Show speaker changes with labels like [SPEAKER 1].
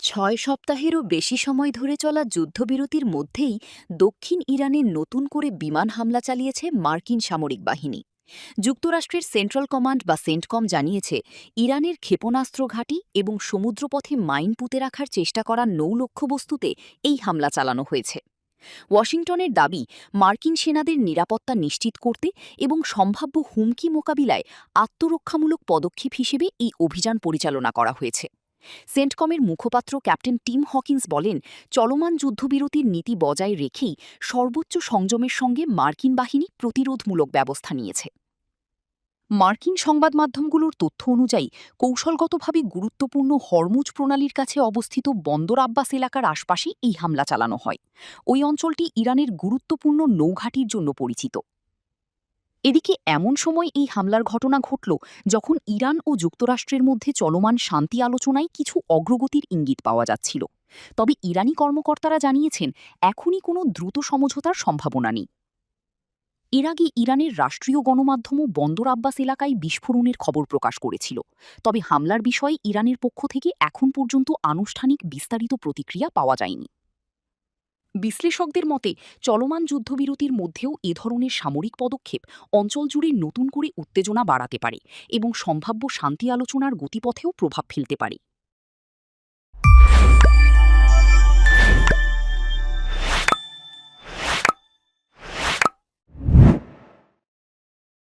[SPEAKER 1] ৬ সপ্তাহেরও বেশি সময় ধরে চলা যুদ্ধবিরতির মধ্যেই দক্ষিণ ইরানে নতুন করে বিমান হামলা চালিয়েছে মার্কিন সামরিক বাহিনী। যুক্তরাষ্ট্রের সেন্ট্রাল কমান্ড বা সেন্টকম জানিয়েছে, ইরানের ক্ষেপণাস্ত্র ঘাঁটি এবং সমুদ্রপথে মাইন পুঁতে রাখার চেষ্টা করা নৌ লক্ষ্যবস্তুতে এই হামলা চালানো হয়েছে। ওয়াশিংটনের দাবি, মার্কিন সেনাদের নিরাপত্তা নিশ্চিত করতে এবং সম্ভাব্য হুমকি মোকাবিলায় আত্মরক্ষামূলক পদক্ষেপ হিসেবে এই অভিযান পরিচালনা করা হয়েছে। সেন্টকমের মুখপাত্র ক্যাপ্টেন টিম হকিন্স বলেন, চলমান যুদ্ধবিরতির নীতি বজায় রেখেই সর্বোচ্চ সংযমের সঙ্গে মার্কিন বাহিনী প্রতিরোধমূলক ব্যবস্থা নিয়েছে। মার্কিন সংবাদ মাধ্যমগুলোর তথ্য অনুযায়ী, কৌশলগতভাবে গুরুত্বপূর্ণ হরমুজ প্রণালীর কাছে অবস্থিত বন্দর আব্বাস এলাকার আশপাশে এই হামলা চালানো হয়। ওই অঞ্চলটি ইরানের গুরুত্বপূর্ণ নৌঘাঁটির জন্য পরিচিত। এদিকে এমন সময় এই হামলার ঘটনা ঘটল যখন ইরান ও যুক্তরাষ্ট্রের মধ্যে চলমান শান্তি আলোচনায় কিছু অগ্রগতির ইঙ্গিত পাওয়া যাচ্ছিল। তবে ইরানি কর্মকর্তারা জানিয়েছেন, এখনই কোনো দ্রুত সমঝোতার সম্ভাবনা নেই। এর আগে ইরানের রাষ্ট্রীয় গণমাধ্যমও বন্দর আব্বাস এলাকায় বিস্ফোরণের খবর প্রকাশ করেছিল। তবে হামলার বিষয়ে ইরানের পক্ষ থেকে এখন পর্যন্ত আনুষ্ঠানিক বিস্তারিত প্রতিক্রিয়া পাওয়া যায়নি। বিশ্লেষকদের মতে, চলমান যুদ্ধবিরতির মধ্যেও এ ধরনের সামরিক পদক্ষেপ অঞ্চল জুড়ে নতুন করে উত্তেজনা বাড়াতে পারে এবং সম্ভাব্য শান্তি আলোচনার গতিপথেও প্রভাব ফেলতে পারে।